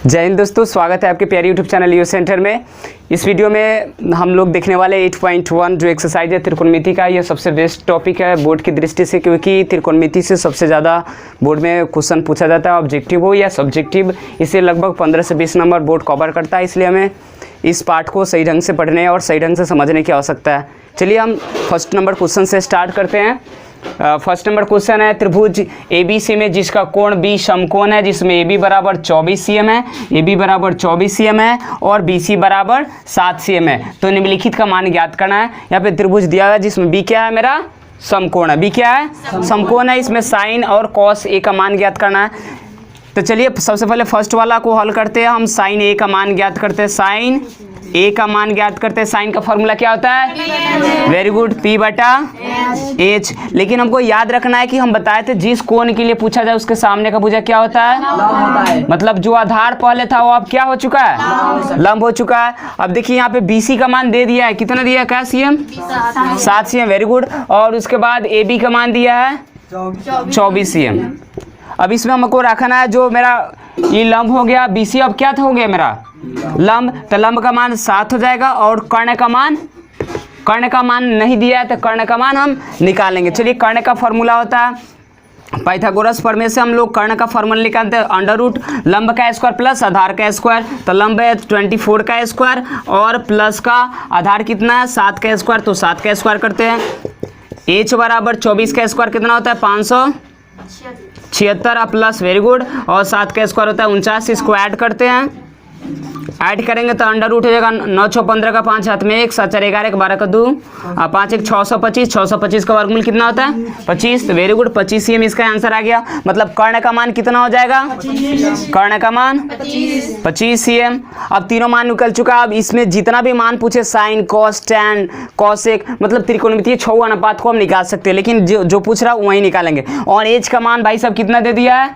जय हिंद दोस्तों, स्वागत है आपके प्यारे यूट्यूब चैनल यूएस सेंटर में। इस वीडियो में हम लोग देखने वाले 8.1 जो एक्सरसाइज है त्रिकोणमिति का। यह सबसे बेस्ट टॉपिक है बोर्ड की दृष्टि से, क्योंकि त्रिकोणमिति से सबसे ज़्यादा बोर्ड में क्वेश्चन पूछा जाता है, ऑब्जेक्टिव हो या सब्जेक्टिव। इसे लगभग 15 से 20 नंबर बोर्ड कवर करता है, इसलिए हमें इस पार्ट को सही ढंग से पढ़ने और सही ढंग से समझने की आवश्यकता है। चलिए हम फर्स्ट नंबर क्वेश्चन से स्टार्ट करते हैं। फर्स्ट नंबर क्वेश्चन है, त्रिभुज ABC में जिसका कोण B समकोण है, जिसमें AB बराबर 24 cm है, AB बराबर 24 cm है और BC बराबर 7 cm है। तो निम्नलिखित का मान ज्ञात करना है। यहाँ पे त्रिभुज दिया है जिसमें B क्या है, मेरा समकोण है। B क्या है, समकोण है। इसमें साइन और कॉस A का मान ज्ञात करना है। तो चलिए सबसे पहले फर्स्ट वाला को हल करते हैं। हम साइन A का मान ज्ञात करते हैं, साइन A का मान ज्ञात करते हैं। साइन का फॉर्मूला क्या होता है, वेरी गुड, P/H। लेकिन हमको याद रखना है कि हम बताए थे जिस कोण के लिए पूछा जाए उसके सामने का भुजा क्या होता है, मतलब जो आधार पहले था वो अब क्या हो चुका है, लंब हो चुका है। अब देखिए यहाँ पे BC का मान दे दिया है, कितना दिया है, क्या cm, 7 cm, वेरी गुड। और उसके बाद AB का मान दिया है 24 cm। अब इसमें हमको रखना है जो मेरा ये लंब हो गया BC, अब क्या हो गया मेरा लंब, तो लंब का मान 7 हो जाएगा। और कर्ण का मान नहीं दिया है, तो कर्ण का मान हम निकालेंगे। चलिए कर्ण का फॉर्मूला होता है पाइथागोरस प्रमेय से हम लोग कर्ण का फॉर्मूला निकालते हैं, अंडर रूट लंब का स्क्वायर प्लस आधार का स्क्वायर। तो लंब है 24 का स्क्वायर और प्लस का आधार कितना है 7 का स्क्वायर, तो 7 का स्क्वायर करते हैं। H बराबर 24 का स्क्वायर कितना होता है, 576 प्लस, वेरी गुड, और 7 का स्क्वायर होता है 49। इसको ऐड करते हैं, ऐड करेंगे तो अंडर रूट हो जाएगा 9 6 15 का 5 हाथ में 1 7 4 11 1 12 का 2 5 1 625, 625 का वर्गमूल कितना होता है 25। तो वेरी गुड, 25 cm इसका आंसर आ गया। मतलब कर्ण का मान कितना हो जाएगा, कर्ण का मान 25 cm। अब तीनों मान निकल चुका। अब इसमें जितना भी मान पूछे साइन कॉस टैन कॉसेक, मतलब त्रिकोणमितीय छह अनुपात को हम निकाल सकते हैं, लेकिन जो पूछ रहा है वही निकालेंगे। और एज का मान भाई साहब कितना दे दिया है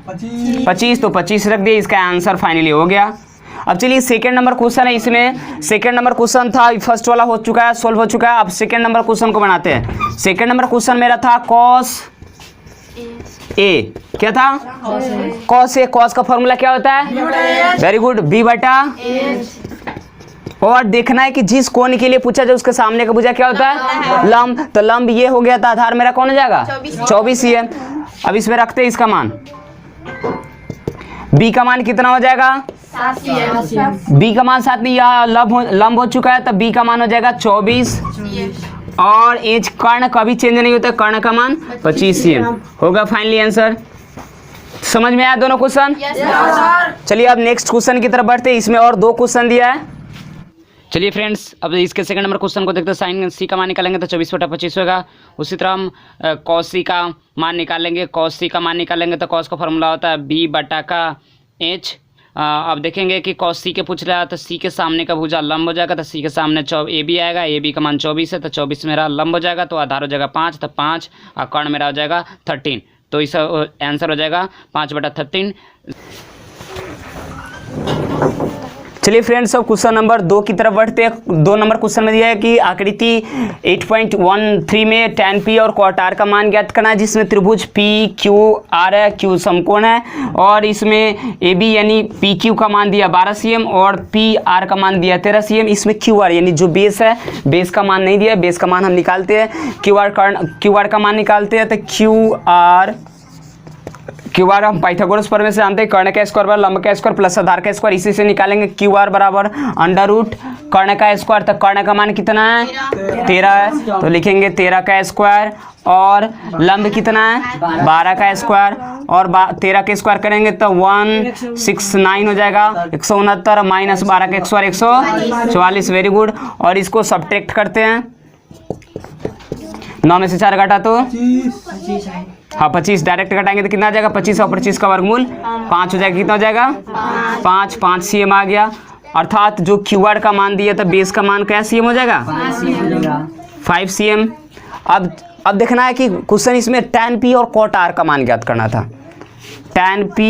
25, तो 25 रख दिया, इसका आंसर फाइनली हो गया। अब चलिए सेकंड नंबर क्वेश्चन है। इसमें सेकंड नंबर क्वेश्चन था, फर्स्ट वाला हो चुका है, सोल्व हो चुका है। अब सेकंड नंबर क्वेश्चन को बनाते हैं। सेकंड नंबर क्वेश्चन मेरा था कॉस A, क्या था, कॉस A। कॉस का फॉर्मूला क्या होता है, वेरी गुड, B/H। और देखना है कि जिस कोण के लिए पूछा जाए उसके सामने का भुजा क्या होता है, लंब। तो लंब ये हो गया, तो आधार मेरा कौन हो जाएगा 24 cm। अब इसमें रखते हैं इसका मान, B का मान कितना हो जाएगा, B का मान 7 नहीं, यह लंब हो चुका है, तो B का मान हो जाएगा 24। और एज कर्ण कभी चेंज नहीं होता, कर्ण का मान 25 cm होगा फाइनली आंसर। समझ में आया दोनों क्वेश्चन? चलिए अब नेक्स्ट क्वेश्चन की तरफ बढ़ते हैं। इसमें और 2 क्वेश्चन दिया है। चलिए फ्रेंड्स, अब इसके सेकंड नंबर क्वेश्चन को देखते हैं। साइन C का मान निकालेंगे तो 24/25 होगा। उसी तरह हम कॉस C का मान निकालेंगे। कॉस C का मान निकालेंगे तो कॉस का फॉर्मूला होता है B/H। अब देखेंगे कि कॉस C के पूछ रहा है, तो C के सामने का भुजा लंब हो जाएगा, तो C के सामने AB आएगा। AB का मान 24 है, तो 24 मेरा लंब हो जाएगा, तो आधार हो जाएगा 5, तो 5 और कर्ण मेरा हो जाएगा 13। तो इसका आंसर हो जाएगा 5/13। चलिए फ्रेंड्स, अब क्वेश्चन नंबर 2 की तरफ बढ़ते हैं। 2 नंबर क्वेश्चन में दिया है कि आकृति 8.13 में tan P और cot R का मान ज्ञात करना है, जिसमें त्रिभुज PQR है, Q समकोण है, और इसमें AB यानी PQ का मान दिया 12 cm और PR का मान दिया 13 cm। इसमें QR यानी जो बेस है, बेस का मान नहीं दिया, बेस का मान हम निकालते हैं। QR का मान निकालते हैं, तो QR हम पाइथागोरस प्रमेय से जानते हैं, कर्ण का स्क्वायर बराबर लंब का स्क्वायर प्लस आधार का स्क्वायर, इसी से निकालेंगे। QR बराबर अंडर रूट कर्ण का स्क्वायर, तो कर्ण का मान कितना है 13 है, तो लिखेंगे 13 का स्क्वायर। और लंब कितना है 12 का स्क्वायर, और 13 के स्क्वायर करेंगे तो 169 हो जाएगा, 169 माइनस 12 का स्क्वायर 144, वेरी गुड। और इसको सब्ट्रैक्ट करते हैं, 9 में से 4 घटा तो 25, डायरेक्ट घटाएंगे तो कितना आ जाएगा 25 और 25 का वर्गमूल 5 हो जाएगा। कितना हो जाएगा 5 cm आ गया। अर्थात जो QR का मान दिया था, बेस का मान क्या cm हो जाएगा 5 cm। अब देखना है कि क्वेश्चन इसमें tan P और cot R का मान ज्ञात करना था। tan P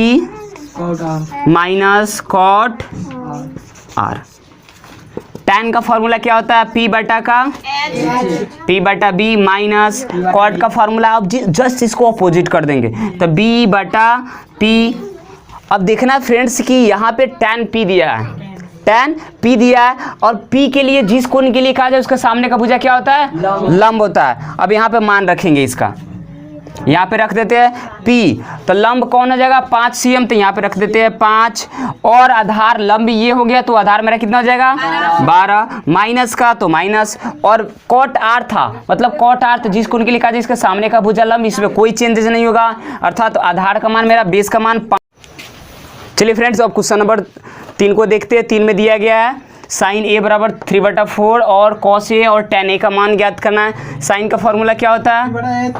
minus cot R। tan का फॉर्मूला क्या होता है, P/B माइनस कॉट का फॉर्मूला। अब जस्ट इसको अपोजिट कर देंगे, तो B/P अब देखना फ्रेंड्स कि यहाँ पे tan p दिया है, tan p दिया है और p के लिए जिस कोण के लिए कहा जाए उसके सामने का भुजा क्या होता है? लंब होता है। अब यहाँ पे मान रखेंगे इसका, यहाँ पे रख देते हैं p, तो लंब कौन हो जाएगा? 5 cm, तो यहाँ पे रख देते हैं 5 और आधार लंब ये हो गया, तो आधार मेरा कितना हो जाएगा? 12 माइनस का तो माइनस, और कॉट r था, मतलब कॉट r तो जिस कोण के लिए कहा जाए इसके सामने का भुजा लंब, इसमें कोई चेंजेस नहीं होगा, अर्थात तो आधार का मान मेरा बेस का मान 5। चलिए फ्रेंड्स अब क्वेश्चन नंबर 3 को देखते हैं। 3 में दिया गया है साइन a बराबर 3/4 और कॉस a और tan a का मान ज्ञात करना है। साइन का फॉर्मूला क्या होता है?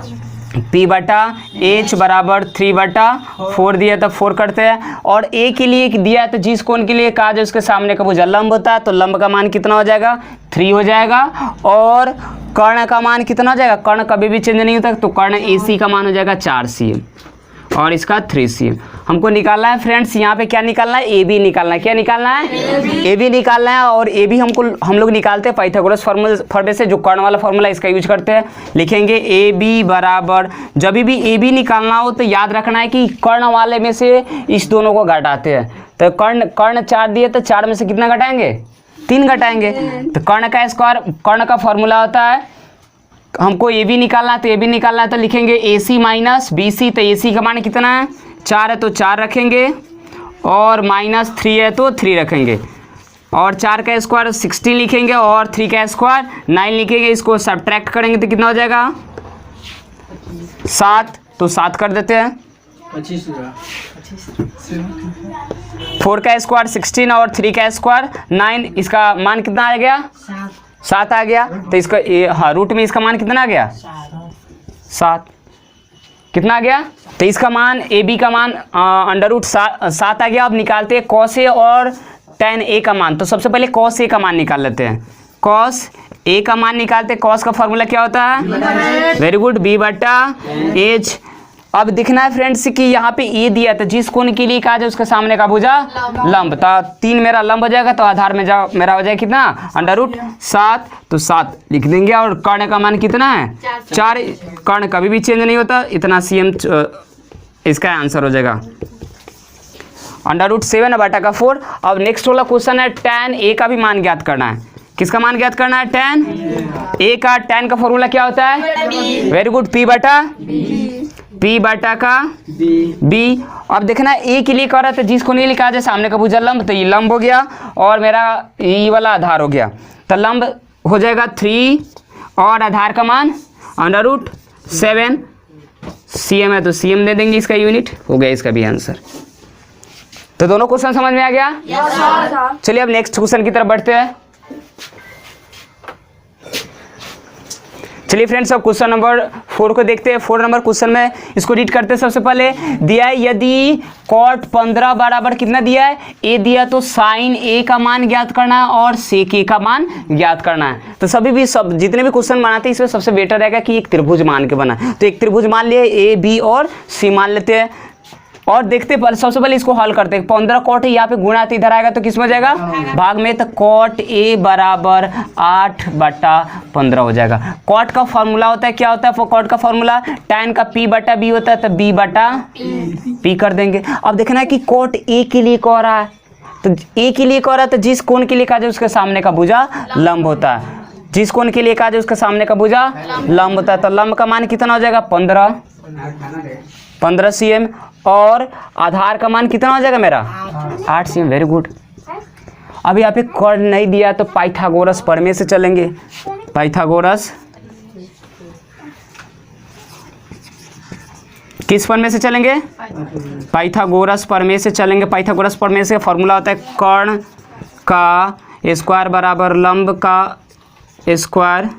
p बटा h बराबर 3/4 दिया तो 4 करते हैं, और a के लिए दिया है तो जिस कोण के लिए कहा जाए उसके सामने का भुजा लंब होता है, तो लंब का मान कितना हो जाएगा? 3 हो जाएगा। और कर्ण का मान कितना हो जाएगा? कर्ण कभी भी चेंज नहीं होता, तो कर्ण AC का मान हो जाएगा 4 cm और इसका 3 cm। हमको निकालना है फ्रेंड्स, यहाँ पे क्या निकालना है? AB निकालना है। क्या निकालना है? AB निकालना है। और AB हम लोग निकालते हैं पाइथागोरस फॉर्मूले से, जो कर्ण वाला फॉर्मूला इसका यूज करते हैं। लिखेंगे AB बराबर, जब भी AB निकालना हो तो याद रखना है कि कर्ण वाले में से इस दोनों को घटाते हैं। तो कर्ण 4 दिए तो 4 में से कितना घटाएंगे? 3 घटाएंगे। तो कर्ण का स्क्वायर, कर्ण का फॉर्मूला होता है, हमको AB निकालना है, तो AB निकालना है तो लिखेंगे AC माइनस BC, तो AC का मान कितना है? 4 है तो 4 रखेंगे, और माइनस 3 है तो 3 रखेंगे, और 4 का स्क्वायर 16 लिखेंगे, और 3 का स्क्वायर 9 लिखेंगे। इसको सब्ट्रैक्ट करेंगे तो कितना हो जाएगा? 7, तो 7 कर देते हैं। 4 का स्क्वायर 16 और 3 का स्क्वायर 9, इसका मान कितना आ गया? 7 आ गया। तो इसका हाँ रूट में इसका मान कितना आ गया? 7। कितना आ गया? तो इसका मान AB का मान √7 आ गया। अब निकालते हैं कॉस A और tan A का मान। तो सबसे पहले कॉस A का मान निकाल लेते हैं। कॉस A का मान निकालते हैं। कॉस का फॉर्मूला क्या होता है? Very good, B/H। अब दिखना है फ्रेंड्स कि यहाँ पे A दिया तो जिस कोण के लिए कहा जाए उसके सामने का भुजा लंब, तो 3 मेरा लंब हो जाएगा, तो आधार में मेरा हो जाएगा कितना? √7, तो 7 लिख देंगे। और कर्ण का मान कितना है? 4। कर्ण कभी भी चेंज नहीं होता, इतना cm इसका आंसर हो जाएगा। √7/4। अब नेक्स्ट वाला क्वेश्चन है tan A का भी मान ज्ञात करना है। किसका मान ज्ञात करना है? tan A का। tan का फॉर्मूला क्या होता है? वेरी गुड, P बटा का B। अब देखना A के लिए कह रहा था जिस कोण के लिए कहा जाए सामने का भुजा लंब, तो ये लंब हो गया और मेरा ये वाला आधार हो गया, तो लंब हो जाएगा 3 और आधार का मान √7 cm है, तो cm दे देंगे इसका यूनिट। हो गया इसका भी आंसर। तो दोनों क्वेश्चन समझ में आ गया? चलिए अब नेक्स्ट क्वेश्चन की तरफ बढ़ते हैं। चलिए फ्रेंड्स अब क्वेश्चन नंबर 4 को देखते हैं। 4 नंबर क्वेश्चन में इसको रीड करते हैं। सबसे पहले दिया है यदि cot 15 बराबर कितना दिया है? A दिया, तो sin A का मान ज्ञात करना है और sec A का मान ज्ञात करना है। तो सब जितने भी क्वेश्चन बनाते हैं इसमें सबसे बेटर रहेगा कि एक त्रिभुज मान के बना। तो एक त्रिभुज मान लिए A B और C मान लेते हैं और देखते हैं। सबसे पहले इसको हल करते हैं। 15 cot A यहाँ पे गुणा तो इधर आएगा, तो किस में हो जाएगा? भाग में। तो cot A बराबर 8/15 हो जाएगा। cot का फॉर्मूला होता है, क्या होता है cot का फॉर्मूला? tan का P/B होता है, तो B/P कर देंगे। अब देखना है कि cot A के लिए कह रहा है, तो A के लिए कह रहा है तो जिस कोण के लिए कहा जाए उसके सामने का भुजा लंब होता है। जिस कोण के लिए कहा जाए उसके सामने का भुजा लंब होता है, तो लंब का मान कितना हो जाएगा? 15 cm और आधार का मान कितना हो जाएगा मेरा? 8 cm। Very good. अब यहाँ पे कर्ण नहीं दिया तो पाइथागोरस प्रमेय से चलेंगे। पाइथागोरस किस प्रमेय से चलेंगे? पाइथागोरस प्रमेय से चलेंगे। पाइथागोरस प्रमेय से फॉर्मूला होता है कर्ण का स्क्वायर बराबर लंब का स्क्वायर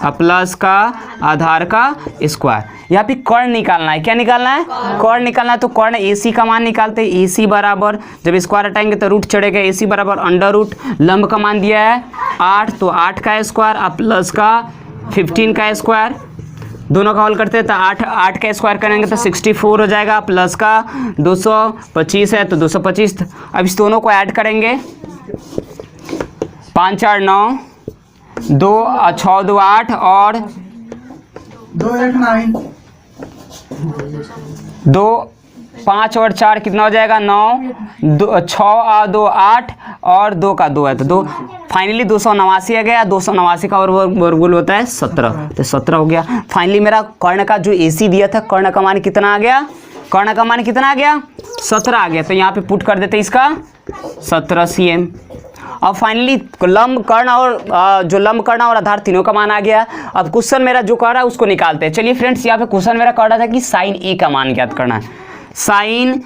प्लस का आधार का स्क्वायर। यहाँ पे कर्ण निकालना है। क्या निकालना है? कर्ण निकालना है। तो कर्ण AC का मान निकालते हैं। AC बराबर, जब स्क्वायर हटाएंगे तो रूट चढ़ेगा। AC बराबर √, लंब का मान दिया है 8, तो 8 का स्क्वायर प्लस का 15 का स्क्वायर, दोनों का हल करते हैं तो 8 का स्क्वायर करेंगे तो 64 हो जाएगा, प्लस का 225 है तो 225। अब इस दोनों को ऐड करेंगे, 5 4 9, 2 6 2 8 और 2 8 9, 2 5 और 4 कितना हो जाएगा 9, 6 और 2 8 और 2 का 2 है तो 2, फाइनली 289 आ गया। 289 का वर्गमूल होता है 17, तो 17 हो गया। फाइनली मेरा कर्ण का जो AC दिया था, कर्ण का मान कितना आ गया, कर्ण का मान कितना आ गया 17 आ गया। तो यहाँ पे पुट कर देते इसका 17 cm। अब फाइनली लंब कर्ण और जो लंब कर्ण और आधार तीनों का मान आ गया। अब क्वेश्चन मेरा जो कर रहा है उसको निकालते हैं। चलिए फ्रेंड्स, यहाँ पे क्वेश्चन मेरा कर रहा था कि साइन A का मान ज्ञात करना है। साइन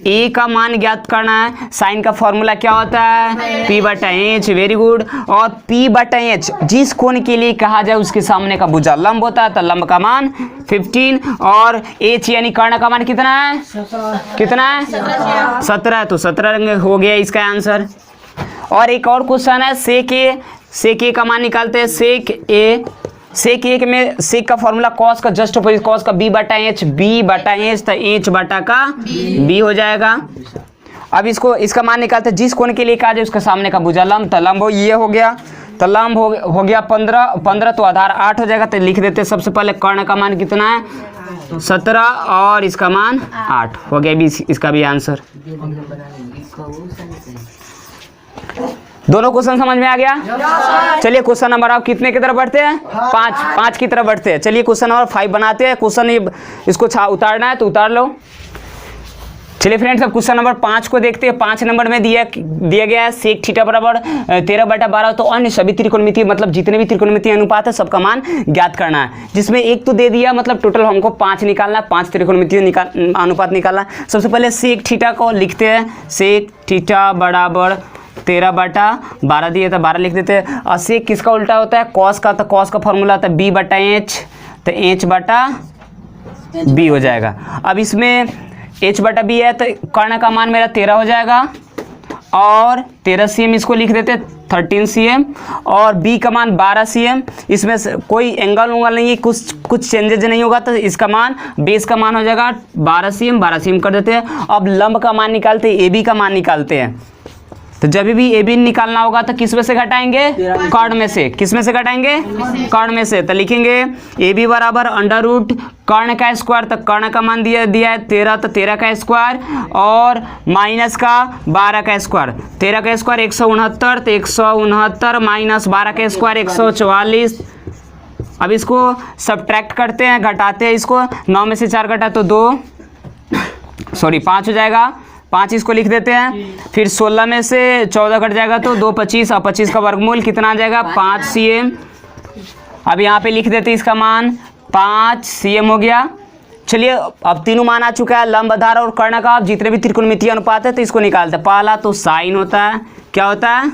A का मान ज्ञात करना है। साइन का फॉर्मूला क्या होता है P/H, वेरी गुड। और P/H जिस कोण के लिए कहा जाए उसके सामने का भुजा लंब होता है, तो लंब का मान 15 और H यानी कर्ण का मान कितना है, कितना है 17, तो 17 हो गया इसका आंसर। और एक और क्वेश्चन है सेक A का मान निकालते हैं। सेक A में सेक का फॉर्मूला कॉस का जस्ट अपोजिट, कॉस का B/H, B/H तो H बटा का B हो जाएगा। अब इसका मान निकालते हैं। जिस कोण के लिए कहा जाए उसके सामने का भुजा लंब, तो लंब ये हो गया, तो लंब हो गया 15 तो आधार 8 हो जाएगा। तो लिख देते हैं सबसे पहले कर्ण का मान कितना है 17 और इसका मान 8 हो गया भी इसका भी आंसर। दोनों क्वेश्चन समझ में आ गया। चलिए क्वेश्चन नंबर आप कितने की तरफ बढ़ते हैं 5 की तरफ बढ़ते हैं। चलिए क्वेश्चन नंबर 5 बनाते हैं। क्वेश्चन इसको उतारना है तो उतार लो। चलिए फ्रेंड्स, अब क्वेश्चन नंबर 5 को देखते हैं। 5 नंबर में दिया गया है सेक थीटा बराबर 13/12, तो अन्य सभी त्रिकोणमितीय मतलब जितने भी त्रिकोणमितीय अनुपात है सबका मान ज्ञात करना है। जिसमें एक तो दे दिया, मतलब टोटल हमको 5 निकालना है, 5 त्रिकोणमितीय अनुपात निकालना है। सबसे पहले सेक थीटा को लिखते हैं। सेक थीटा बराबर 13/12 दिए तो 12 लिख देते हैं। और सेक किसका उल्टा होता है कॉस का, तो कॉस का फॉर्मूला होता है B/H, तो H/B हो जाएगा। अब इसमें H/B है तो कर्ण का मान मेरा 13 हो जाएगा और 13 cm इसको लिख देते हैं 13 cm और B का मान 12 cm। इसमें कोई एंगल उंगल नहीं है, कुछ चेंजेज नहीं होगा, तो इसका मान बेस का मान हो जाएगा 12 cm कर देते हैं। अब लंब का मान निकालते हैं, AB का मान निकालते हैं। तो जब भी AB निकालना होगा तो किस में से घटाएंगे कर्ण में से। किस में से घटाएंगे कर्ण में से। तो लिखेंगे AB बराबर √ कर्ण का स्क्वायर, तो कर्ण का मान दिया है 13, तो 13 का स्क्वायर और माइनस का 12 का स्क्वायर। 13 का स्क्वायर 169, तो 169 माइनस 12 का स्क्वायर 144। अब इसको सब्ट्रैक्ट करते हैं, घटाते हैं इसको। 9 में से 4 घटा तो 5 हो जाएगा, 5 इसको लिख देते हैं। फिर 16 में से 14 कट जाएगा तो 2 25 और 25 का वर्गमूल कितना आ जाएगा 5 cm। अब यहाँ पे लिख देते हैं इसका मान 5 cm हो गया। चलिए अब तीनों मान आ चुका है, लंब आधार और कर्ण का। अब जितने भी त्रिकोणमितीय अनुपात है तो इसको निकालते हैं। पहला तो साइन होता है, क्या होता है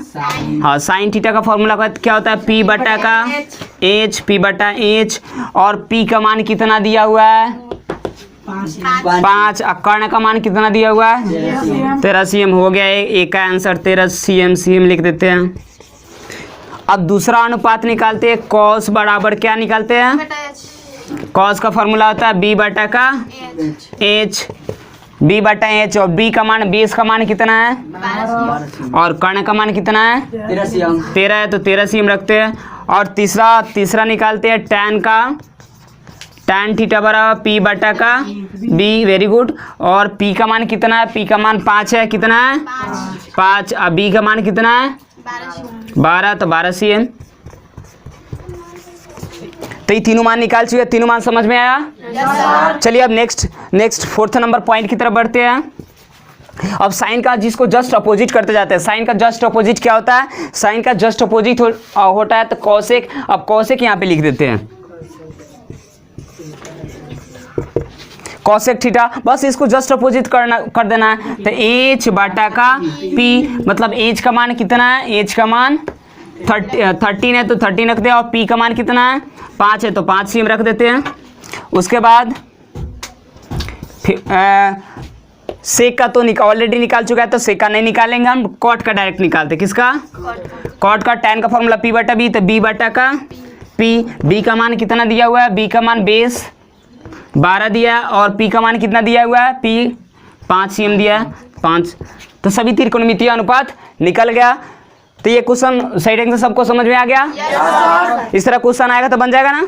हाँ साइन थीटा का फॉर्मूला क्या होता है P/H, P/H और P का मान कितना दिया हुआ है 5। कर्ण का मान कितना दिया हुआ है 13 cm हो गया। एक का आंसर 13 cm लिख देते हैं। अब दूसरा अनुपात निकालते हैं। कॉस बराबर क्या निकालते हैं, कॉस का फॉर्मूला होता है B/H, B/H और B का मान, बेस का मान कितना है और कर्ण का मान कितना है 13 है, तो 13 cm रखते हैं। और तीसरा निकालते हैं टैन का, टैन थीटा बराबर P/B, वेरी गुड। और P का मान कितना है, P का मान 5 है, कितना है 5। अब B का मान कितना है 12, तो 12 cm। तो ये तीनों मान निकाल चुके, तीनों मान समझ में आया। चलिए अब नेक्स्ट 4th नंबर पॉइंट की तरफ बढ़ते हैं। अब साइन का जिसको जस्ट अपोजिट करते जाते हैं। साइन का जस्ट अपोजिट क्या होता है, साइन का जस्ट अपोजिट होता है तो कॉसेक। अब कॉसेक यहाँ पे लिख देते हैं कॉसेक थीटा, बस इसको जस्ट अपोजिट कर देना है। तो H/P मतलब H का मान कितना है, H का मान 13 है तो 13 रख दे। और P का मान कितना है 5 है तो 5 cm रख देते हैं। उसके बाद सेक का तो ऑलरेडी निकाल चुका है, तो सेक का नहीं निकालेंगे हम, कॉट का डायरेक्ट निकालते। किसका कॉट का। टैन का फॉर्मूला P/B, तो B का मान कितना दिया हुआ है, B का मान बेस 12 दिया है और P का मान कितना दिया हुआ है, P 5 cm दिया है 5। तो सभी त्रिकोणमितीय अनुपात निकल गया। तो ये क्वेश्चन सही ढंग से सबको समझ में आ गया। इस तरह क्वेश्चन आएगा तो बन जाएगा ना।